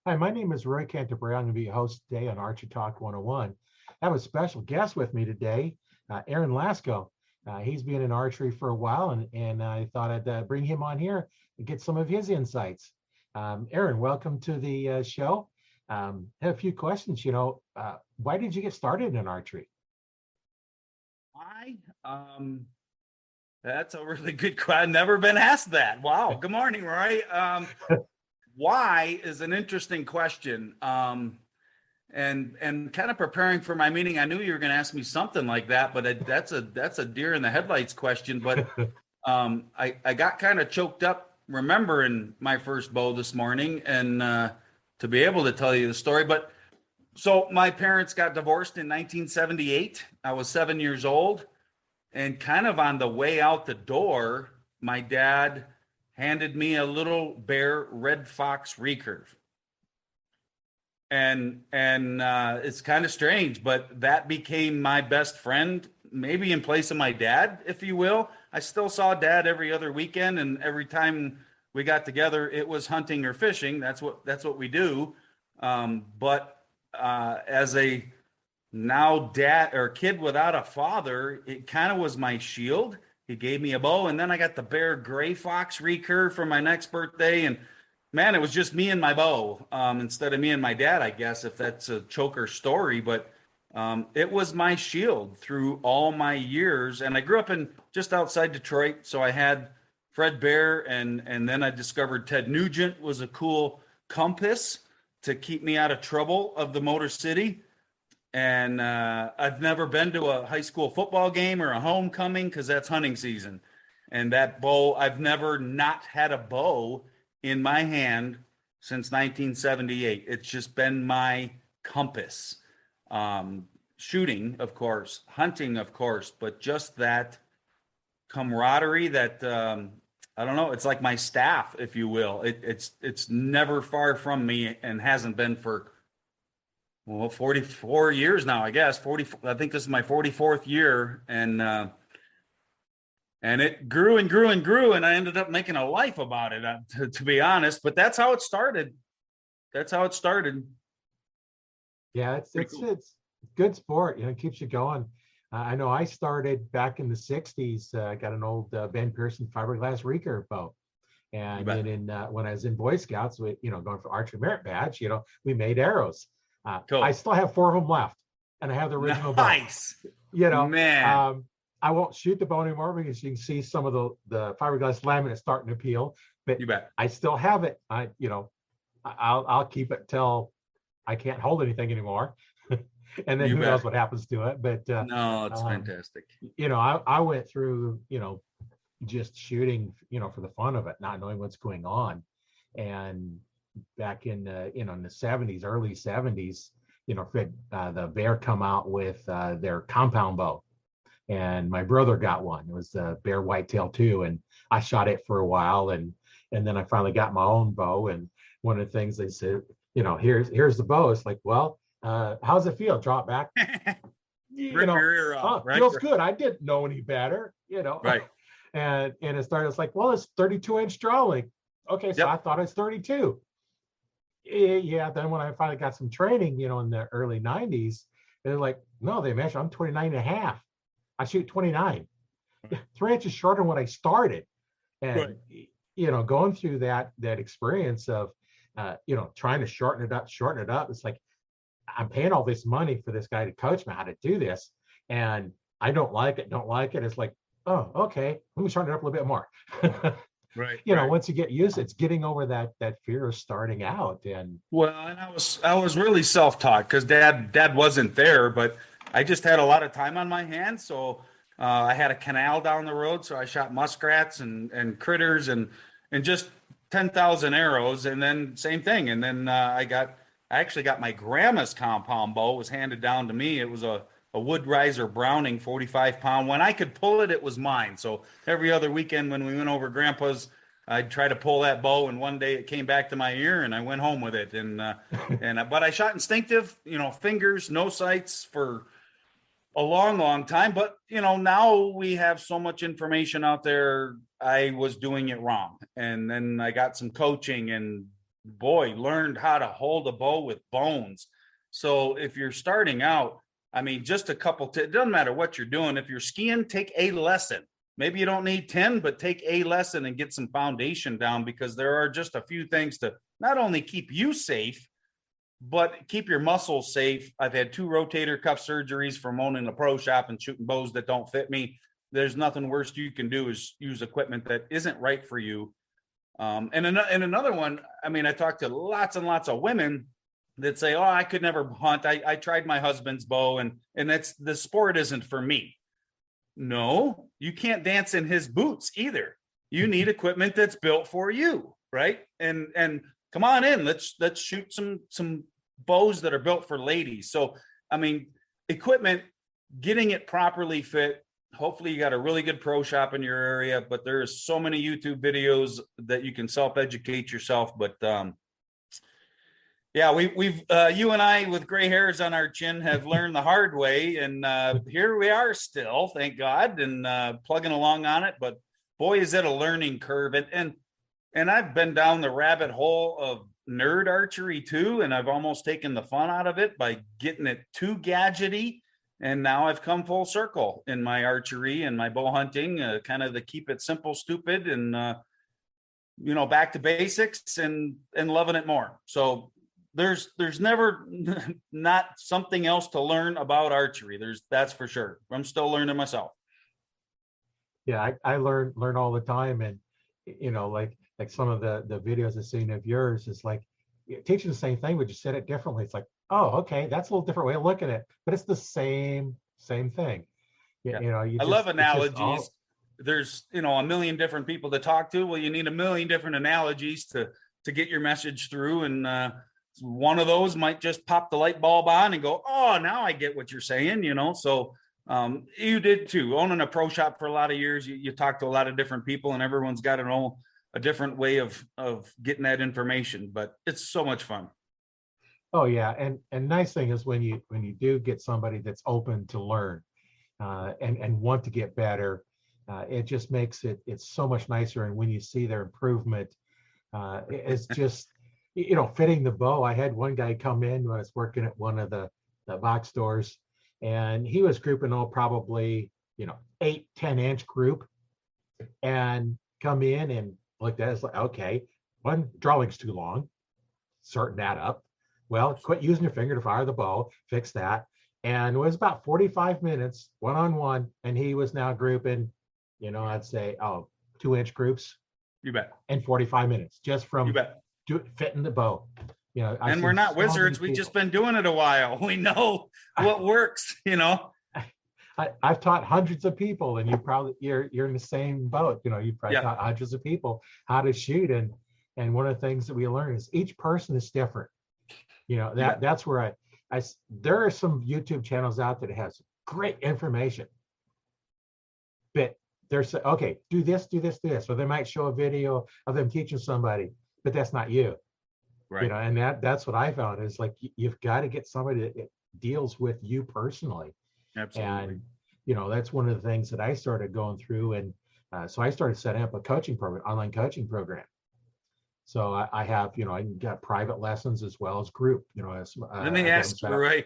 Hi, my name is Roy Canterbury. I'm going to be your host today on Archer Talk 101. I have a special guest with me today, Aaron Lasco. He's been in archery for a while, and I thought I'd bring him on here and get some of his insights. Aaron, welcome to the show. I have a few questions. Why did you get started in archery? Why? That's a really good question. I've never been asked that. Wow. Good morning, Roy. Why is an interesting question. And kind of preparing for my meeting, I knew you were going to ask me something like that, but that's a deer in the headlights question. But I got kind of choked up remembering my first bow this morning, and to be able to tell you the story. But so my parents got divorced in 1978. I was 7 years old. And kind of on the way out the door, my dad handed me a little Bear Red Fox recurve. And it's kind of strange, but that became my best friend, maybe in place of my dad, if you will. I still saw dad every other weekend, and every time we got together, it was hunting or fishing. That's what we do. But as a now dad or kid without a father, it kind of was my shield. He gave me a bow, and then I got the Bear Gray Fox recurve for my next birthday, and man, it was just me and my bow, instead of me and my dad, I guess, if that's a choker story. But it was my shield through all my years. And I grew up in just outside Detroit. So I had Fred Bear, and then I discovered Ted Nugent was a cool compass to keep me out of trouble of the Motor City. And I've never been to a high school football game or a homecoming because that's hunting season. And that bow, I've never not had a bow in my hand since 1978. It's just been my compass. Shooting, of course, hunting, of course, but just that camaraderie that I don't know. It's like my staff, if you will. It's never far from me and hasn't been for 44 years now, I guess. 40. I think this is my 44th year, and it grew and grew and grew, and I ended up making a life about it, to be honest. But that's how it started. That's how it started. Yeah, it's Pretty it's cool. it's good sport. It keeps you going. I know I started back in the '60s. I got an old Ben Pearson fiberglass recurve bow. You And bet. then when I was in Boy Scouts, we, going for archery merit badge, we made arrows. I Cool. still have four of them left, and I have the original bow. Nice, You know, man. um, I won't shoot the bow anymore because you can see some of the fiberglass laminate starting to peel, but You bet. I still have it. I'll keep it till I can't hold anything anymore, and then You who knows bet. what happens to it. But No, it's um, fantastic. I went through just shooting for the fun of it, not knowing what's going on. And back in in the '70s, early '70s, Fred, the Bear come out with their compound bow, and my brother got one. It was the Bear Whitetail 2, and I shot it for a while, and then I finally got my own bow. And one of the things they said, here's the bow. It's like, well, how's it feel? Drop back, you Rip know, your ear off, oh, right? feels good. I didn't know any better. Right. And it started. It's like, well, it's 32-inch draw length. Okay, so I Yep. thought it's 32. Yeah. Then when I finally got some training, in the early '90s, they're like, no, they measure. I'm 29 and a half. I shoot 29, 3 inches shorter than what I started. Right. And going through that experience of trying to shorten it up. It's like I'm paying all this money for this guy to coach me how to do this, and I don't like it. It's like, oh, okay, let me shorten it up a little bit more. Right. Right. Once you get used, it's getting over that fear of starting out. And Well, and I was really self-taught because dad wasn't there, but I just had a lot of time on my hands. So I had a canal down the road, so I shot muskrats and critters and just 10,000 arrows, and then same thing. And then I actually got my grandma's compound bow. It was handed down to me. It was a Wood Riser Browning 45 pound. When I could pull it, it was mine. So every other weekend when we went over grandpa's, I'd try to pull that bow, and one day it came back to my ear, and I went home with it. But I shot instinctive, fingers, no sights for a long, long time. But now we have so much information out there. I was doing it wrong, and then I got some coaching, and boy, learned how to hold a bow with bones. So if you're starting out, I mean, just a couple, it doesn't matter what you're doing. If you're skiing, take a lesson. Maybe you don't need 10, but take a lesson and get some foundation down, because there are just a few things to not only keep you safe, but keep your muscles safe. I've had 2 rotator cuff surgeries from owning a pro shop and shooting bows that don't fit me. There's nothing worse you can do is use equipment that isn't right for you. And another one, I mean, I talked to lots and lots of women that say, oh, I could never hunt. I tried my husband's bow, and that's, the sport isn't for me. No, you can't dance in his boots either. You need equipment that's built for you, right? And come on in, let's shoot some bows that are built for ladies. So, I mean, equipment, getting it properly fit. Hopefully you got a really good pro shop in your area, but there's so many YouTube videos that you can self-educate yourself. But yeah, we've you and I with gray hairs on our chin have learned the hard way, and here we are still, thank God, and plugging along on it. But boy, is it a learning curve. And I've been down the rabbit hole of nerd archery too, and I've almost taken the fun out of it by getting it too gadgety. And now I've come full circle in my archery and my bow hunting, kind of the keep it simple, stupid, and back to basics and loving it more. So there's never not something else to learn about archery. That's for sure. I'm still learning myself. Yeah, I learn all the time, and like some of the videos I've seen of yours is like teaching the same thing, but you said it differently. It's like, oh, okay, that's a little different way of looking at it, but it's the same thing. Yeah. I love analogies. There's a million different people to talk to. Well, you need a million different analogies to get your message through, and one of those might just pop the light bulb on and go, oh, now I get what you're saying. So you did too. Owning a pro shop for a lot of years, you talk to a lot of different people, and everyone's got a different way of getting that information, but it's so much fun. Oh yeah, and nice thing is when you do get somebody that's open to learn and want to get better, it just makes it's so much nicer. And when you see their improvement, it's just fitting the bow. I had one guy come in when I was working at one of the box stores, and he was grouping probably 8-10 inch group, and come in and looked at it. It's like, okay, one drawing's too long, certain that up. Well, quit using your finger to fire the bow, fix that. And it was about 45 minutes one-on-one, and he was now grouping, I'd say, 2-inch groups. You bet. In 45 minutes, just from you bet. Fitting the bow. And we're not wizards. We've just been doing it a while. We know what works, I've taught hundreds of people, and you're in the same boat. You've probably taught hundreds of people how to shoot. And one of the things that we learn is each person is different. That's where there are some YouTube channels out that has great information, but there's okay, do this. Or they might show a video of them teaching somebody, but that's not you. Right. And that's what I found is like, you've got to get somebody that deals with you personally. Absolutely. And, that's one of the things that I started going through. And so I started setting up a coaching program, online coaching program. So I have, I got private lessons as well as group, Let me ask you, right?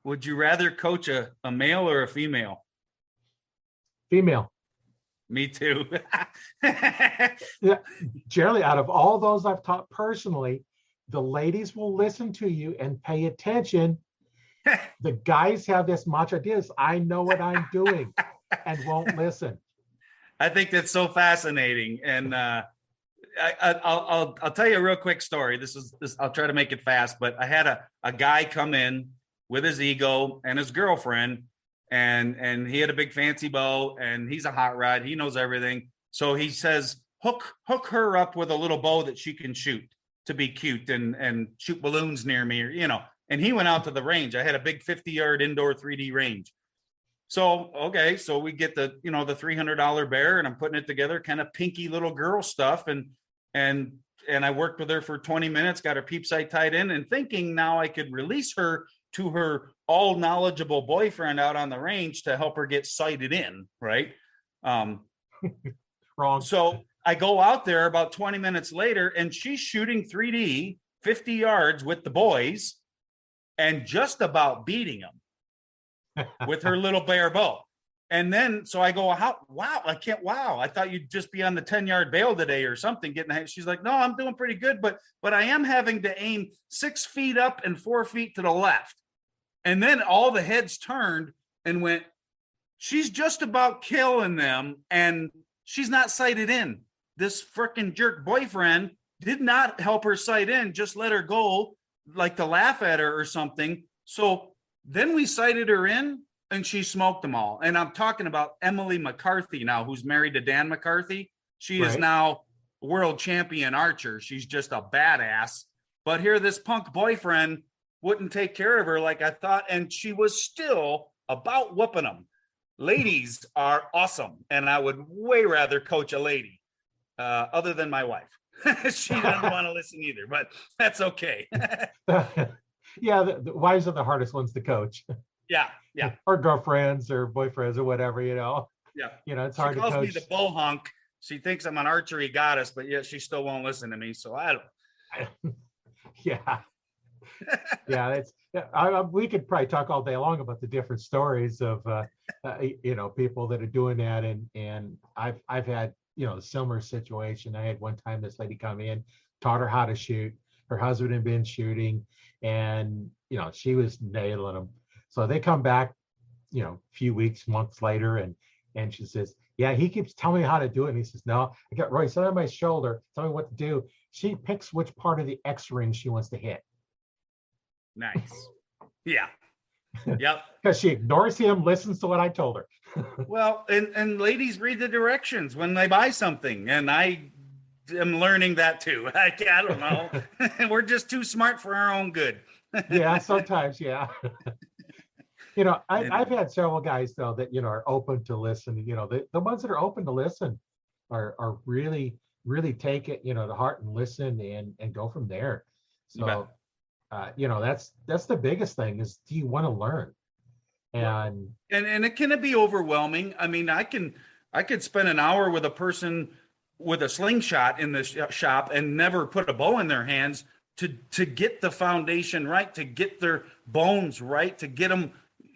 Would you rather coach a male or a female? Female. Me too. Yeah, generally, out of all those I've taught personally, the ladies will listen to you and pay attention. The guys have this much ideas. I know what I'm doing, and won't listen. I think that's so fascinating. And I'll tell you a real quick story. This I'll try to make it fast, but I had a guy come in with his ego and his girlfriend, and he had a big fancy bow, and he's a hot rod. He knows everything. So he says, hook her up with a little bow that she can shoot to be cute and shoot balloons near me, or, and he went out to the range. I had a big 50-yard indoor 3D range. So, okay. So we get the $300 bear, and I'm putting it together, kind of pinky little girl stuff. And I worked with her for 20 minutes, got her peep sight tied in, and thinking now I could release her to her all knowledgeable boyfriend out on the range to help her get sighted in. Right. Wrong. So I go out there about 20 minutes later and she's shooting 3D 50 yards with the boys and just about beating them with her little bare bow. And then, so I go, wow, I thought you'd just be on the 10-yard bail today or something getting ahead. She's like, no, I'm doing pretty good, but I am having to aim 6 feet up and 4 feet to the left. And then all the heads turned and went, she's just about killing them and she's not sighted in. This freaking jerk boyfriend did not help her sight in, just let her go, like to laugh at her or something. So then we sighted her in and she smoked them all. And I'm talking about Emily McCarthy now, who's married to Dan McCarthy. She is now world champion archer. She's just a badass. But here, this punk boyfriend wouldn't take care of her like I thought. And she was still about whooping them. Ladies are awesome. And I would way rather coach a lady other than my wife. She doesn't want to listen either, but that's okay. Yeah, the wives are the hardest ones to coach. Yeah. Or girlfriends or boyfriends or whatever, Yeah. It's hard to coach. She calls me the bull hunk. She thinks I'm an archery goddess, but yet she still won't listen to me. So I don't. Yeah. We could probably talk all day long about the different stories of people that are doing that, and I've had a similar situation. I had one time this lady come in, taught her how to shoot. Her husband had been shooting, and she was nailing them. So they come back, a few weeks, months later, and she says, yeah, he keeps telling me how to do it. And he says, no, I got Roy, sit on my shoulder, tell me what to do. She picks which part of the X ring she wants to hit. Nice. Yeah. Yep. Because she ignores him, listens to what I told her. Well, and ladies read the directions when they buy something. And I am learning that too. I don't know. We're just too smart for our own good. Yeah, sometimes, yeah. I've had several guys though that are open to listen. The ones that are open to listen are really take it to heart and listen and go from there. So that's the biggest thing is, do you want to learn? And it can be overwhelming. I mean, I could spend an hour with a person with a slingshot in the shop and never put a bow in their hands to get the foundation right, to get their bones right, to get them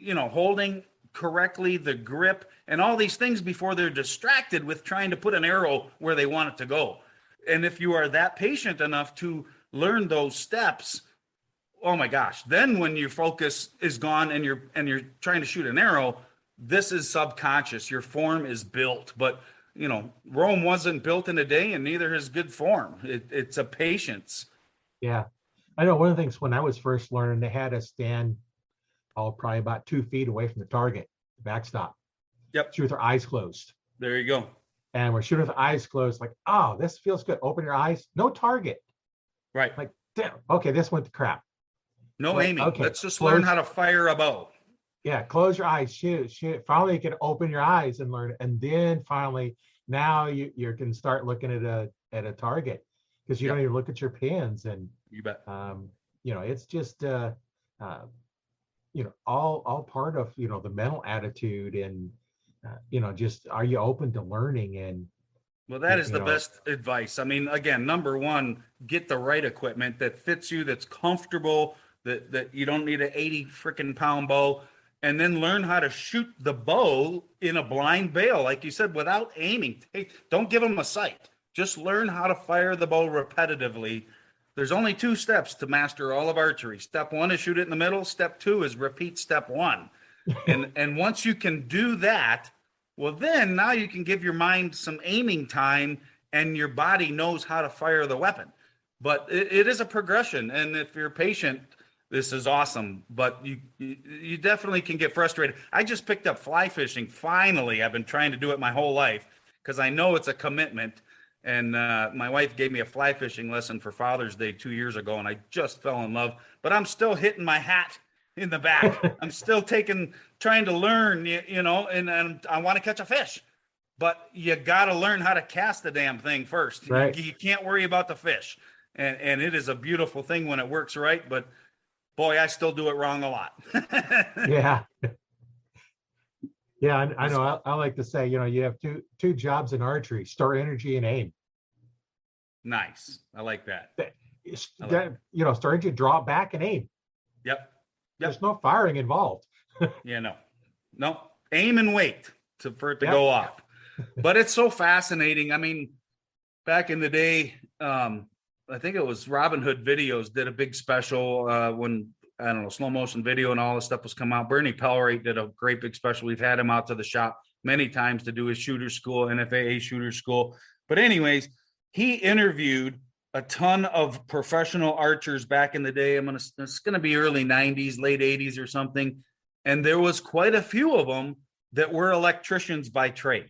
holding correctly, the grip, and all these things before they're distracted with trying to put an arrow where they want it to go. And if you are that patient enough to learn those steps, oh my gosh, then when your focus is gone and you're trying to shoot an arrow, this is subconscious. Your form is built, but Rome wasn't built in a day, and neither is good form. It's a patience. Yeah. I know one of the things when I was first learning, they had us stand probably about 2 feet away from the target, the backstop. Yep. Shoot with our eyes closed. There you go. And we're shooting with the eyes closed, like, oh, this feels good. Open your eyes, no target. Right. Like, damn, okay, this went to crap. No aiming. Okay. Let's just learn how to fire a bow. Yeah, close your eyes, shoot. Finally, you can open your eyes and learn. And then finally, now you can start looking at a target, because you don't even look at your pins. And you bet. It's just all part of the mental attitude, and just, are you open to learning? And well, that is the best advice. I mean, again, number one, get the right equipment that fits you, that's comfortable, that you don't need an 80 freaking pound bow, and then learn how to shoot the bow in a blind bail, like you said, without aiming. Hey, don't give them a sight. Just learn how to fire the bow repetitively. There's only 2 steps to master all of archery. Step 1 is shoot it in the middle. Step 2 is repeat step 1. And once you can do that, well, then now you can give your mind some aiming time, and your body knows how to fire the weapon. But it is a progression. And if you're patient, this is awesome. But you definitely can get frustrated. I just picked up fly fishing. Finally, I've been trying to do it my whole life because I know it's a commitment. And my wife gave me a fly fishing lesson for Father's Day 2 years ago, and I just fell in love. But I'm still hitting my hat in the back. I'm still trying to learn, and I want to catch a fish. But you got to learn how to cast the damn thing first. Right. You can't worry about the fish. And it is a beautiful thing when it works right. But, boy, I still do it wrong a lot. Yeah. Yeah, I know. I like to say, you have two jobs in archery: store energy and aim. Nice. I like that. I like That store energy, draw it back and aim. Yep. There's Yep. no firing involved. Yeah, no, aim and wait for it to Yep. go off. But it's so fascinating. I mean, back in the day, I think it was Robin Hood Videos did a big special when, I don't know, slow motion video and all this stuff was come out. Bernie Pellerate did a great big special. We've had him out to the shop many times to do his shooter school, NFAA shooter school. But anyways, he interviewed a ton of professional archers back in the day. It's going to be early 90s, late 80s or something. And there was quite a few of them that were electricians by trade.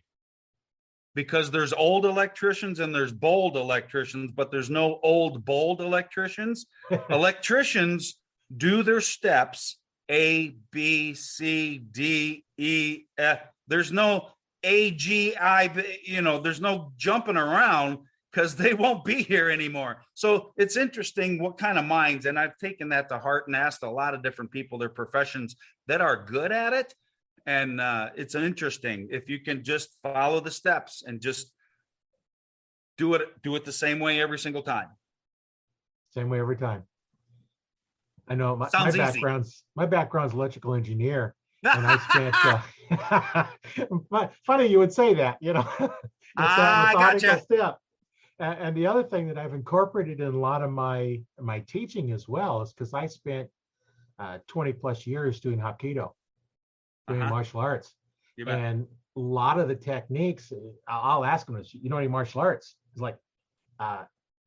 Because there's old electricians and there's bold electricians, but there's no old, bold electricians. Electricians do their steps A, B, C, D, E, F. There's no A, G, I, there's no jumping around because they won't be here anymore. So it's interesting what kind of minds, and I've taken that to heart and asked a lot of different people, their professions that are good at it. And it's interesting if you can just follow the steps and just do it the same way every single time. Same way every time. I know my background's electrical engineer, and I spent. Funny you would say that. It's that methodical step. And the other thing that I've incorporated in a lot of my teaching as well is because I spent 20 plus years doing Hapkido. Doing martial arts. And a lot of the techniques, I'll ask them, you know any martial arts? It's like,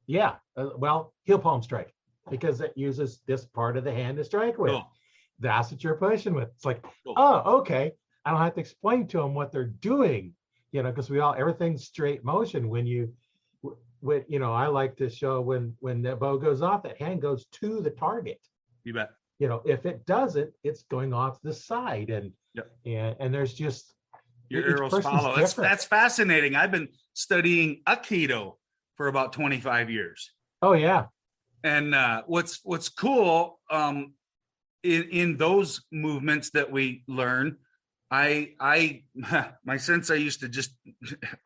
yeah, well, heel palm strike, because it uses this part of the hand to strike with. Cool. That's what you're pushing with. It's like, cool. Oh, okay. I don't have to explain to them what they're doing, because everything's straight motion. I like to show when the bow goes off, that hand goes to the target. You bet. If it doesn't, it's going off the side, and there's just your arrows follow. That's fascinating. I've been studying Aikido for about 25 years. Oh yeah. And what's cool in those movements that we learn, my sensei used to just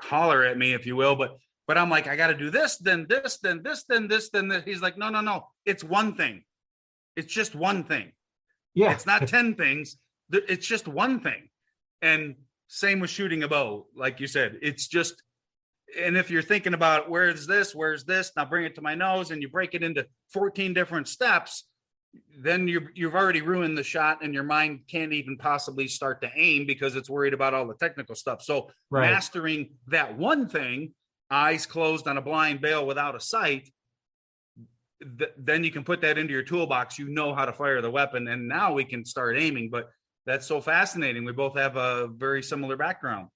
holler at me, if you will, but I'm like, I got to do this, then this, then this, then this, then this. He's like, no, it's one thing. It's just one thing. Yeah. It's not 10 things. It's just one thing. And same with shooting a bow. Like you said, it's just, and if you're thinking about where's this, now bring it to my nose, and you break it into 14 different steps, then you've already ruined the shot, and your mind can't even possibly start to aim because it's worried about all the technical stuff. So mastering that one thing, eyes closed on a blind bale without a sight, then you can put that into your toolbox. You know how to fire the weapon, and now we can start aiming. But that's so fascinating. We both have a very similar background.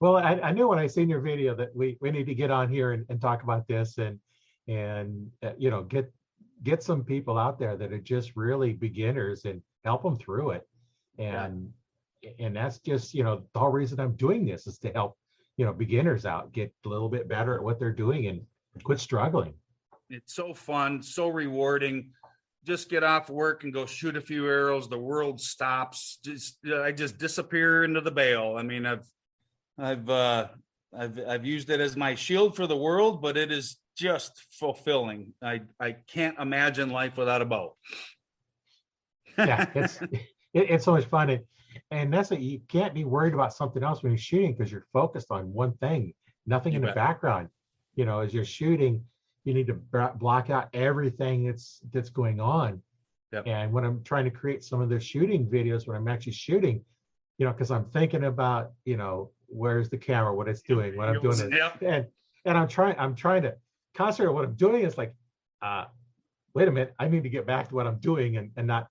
Well, I knew when I seen your video that we need to get on here and talk about this and get some people out there that are just really beginners and help them through it. And that's just, the whole reason I'm doing this is to help, beginners out, get a little bit better at what they're doing and quit struggling. It's so fun, so rewarding. Just get off work and go shoot a few arrows. The world stops. I just disappear into the bale. I mean, I've used it as my shield for the world, but it is just fulfilling. I can't imagine life without a bow. Yeah, it's so much fun, and that's it. You can't be worried about something else when you're shooting because you're focused on one thing. Nothing in the background. As you're shooting, you need to block out everything that's going on. Yep. And when I'm trying to create some of the shooting videos, when I'm actually shooting, because I'm thinking about, where's the camera, what it's doing, what I'm doing, and I'm trying to concentrate on what I'm doing. It's like, wait a minute, I need to get back to what I'm doing and not,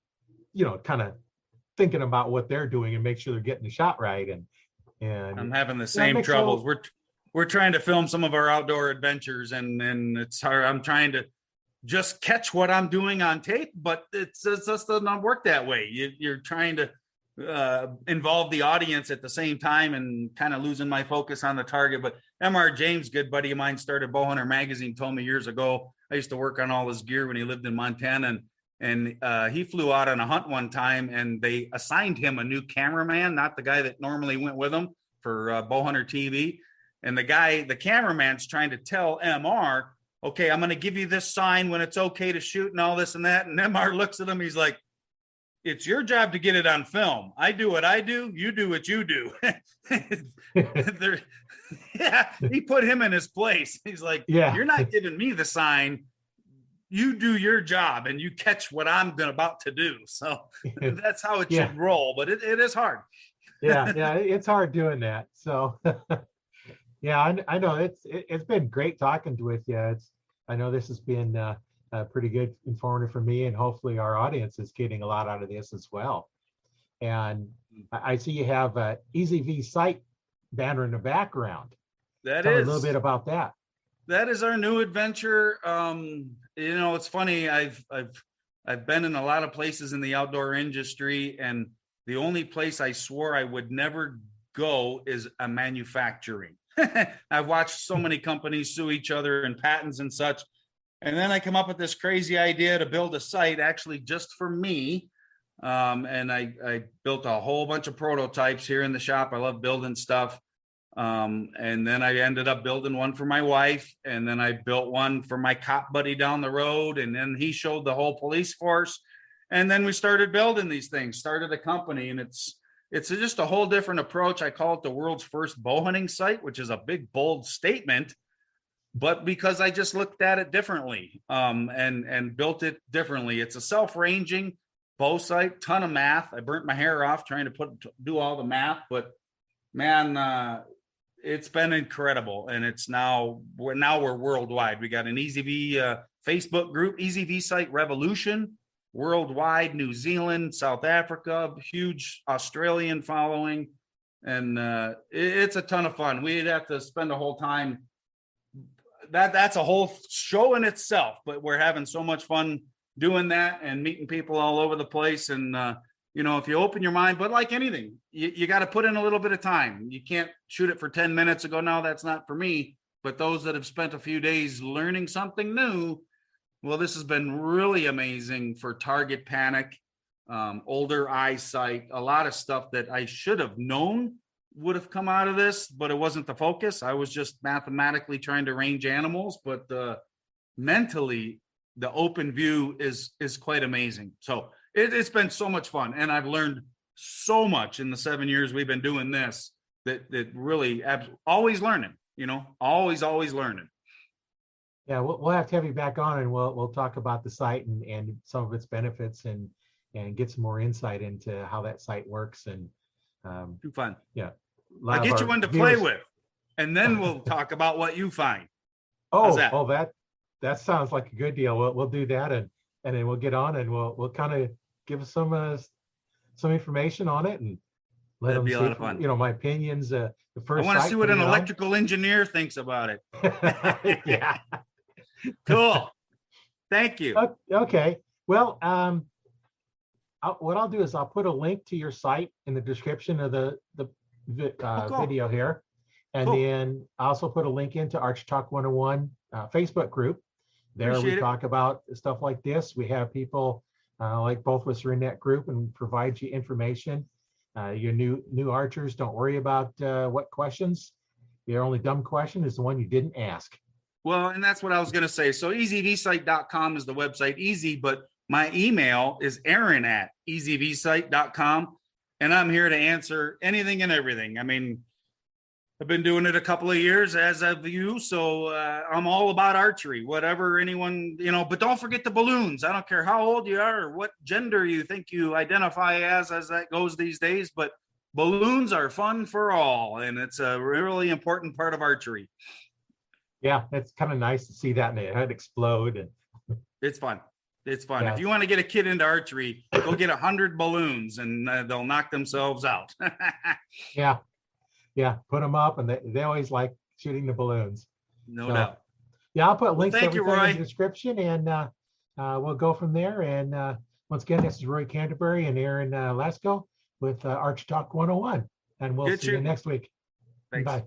kind of thinking about what they're doing and make sure they're getting the shot right. And I'm having the same troubles. We're trying to film some of our outdoor adventures, and it's hard. I'm trying to just catch what I'm doing on tape, but it just does not work that way. You're trying to involve the audience at the same time, and kind of losing my focus on the target. But MR James, good buddy of mine, started Bowhunter Magazine, told me years ago. I used to work on all his gear when he lived in Montana, and And he flew out on a hunt one time, and they assigned him a new cameraman, not the guy that normally went with him for Bowhunter TV. And the cameraman's trying to tell MR, okay, I'm going to give you this sign when it's okay to shoot and all this and that. And MR looks at him. He's like, it's your job to get it on film. I do what I do. You do what you do. Yeah, he put him in his place. He's like, you're not giving me the sign. You do your job and you catch what I'm about to do. So that's how it should roll, but it is hard. Yeah, it's hard doing that. So yeah, I know it's been great talking with you. I know this has been pretty good, informative for me, and hopefully our audience is getting a lot out of this as well. And I see you have a EZV site banner in the background. Tell me a little bit about that. That is our new adventure. It's funny. I've been in a lot of places in the outdoor industry, and the only place I swore I would never go is a manufacturing. I've watched so many companies sue each other and patents and such. And then I come up with this crazy idea to build a site actually just for me. And I built a whole bunch of prototypes here in the shop. I love building stuff. And then I ended up building one for my wife, and then I built one for my cop buddy down the road, and then he showed the whole police force, and then we started building these things, started a company, and it's just a whole different approach. I call it the world's first bow hunting site, which is a big, bold statement, but because I just looked at it differently, and built it differently. It's a self-ranging bow site, ton of math. I burnt my hair off trying to do all the math, but man, it's been incredible, and we're worldwide. We got an EZV Facebook group, EZV Site Revolution, worldwide, New Zealand, South Africa, huge Australian following, and it's a ton of fun. We'd have to spend a whole time. That's a whole show in itself, but we're having so much fun doing that and meeting people all over the place. And if you open your mind, but like anything, you got to put in a little bit of time. You can't shoot it for 10 minutes and go, no, that's not for me. But those that have spent a few days learning something new, well, this has been really amazing for target panic, older eyesight, a lot of stuff that I should have known would have come out of this, but it wasn't the focus. I was just mathematically trying to range animals, but mentally, the open view is quite amazing. So it's been so much fun, and I've learned so much in the 7 years we've been doing this. That really always learning. Always learning. Yeah, we'll have to have you back on, and we'll talk about the site and some of its benefits, and get some more insight into how that site works. And too fun. Yeah, I'll get you one to play with, and then we'll talk about what you find. That sounds like a good deal. We'll do that, and then we'll get on, and we'll kind of give some information on it, and let them see, a lot of fun. My opinions. The first. I want to see what an electrical engineer thinks about it. Yeah. Cool. Thank you. Okay. Well, what I'll do is I'll put a link to your site in the description of the cool. video here, and then I also put a link into Arch Talk 101 Facebook group. There Appreciate we it. talk about stuff like this. We have people like both of us are in that group and provide you information. Your new archers, don't worry about what questions. Your only dumb question is the one you didn't ask. Well, and that's what I was going to say. So ezvsite.com is the website, easy, but my email is aaron@ezvsite.com, and I'm here to answer anything and everything. I mean, I've been doing it a couple of years, as have you, so I'm all about archery, whatever anyone, but don't forget the balloons. I don't care how old you are or what gender you think you identify as that goes these days, but balloons are fun for all, and it's a really important part of archery. Yeah, it's kind of nice to see that in the head explode. And it's fun. It's fun. Yeah. If you want to get a kid into archery, go get 100 balloons, and they'll knock themselves out. Yeah, put them up, and they always like shooting the balloons. No doubt. Yeah, I'll put links to thank you, everything Roy. in the description, and we'll go from there. And once again, this is Roy Canterbury and Aaron Lasco with Arch Talk 101, and we'll see you next week. Thanks. Bye.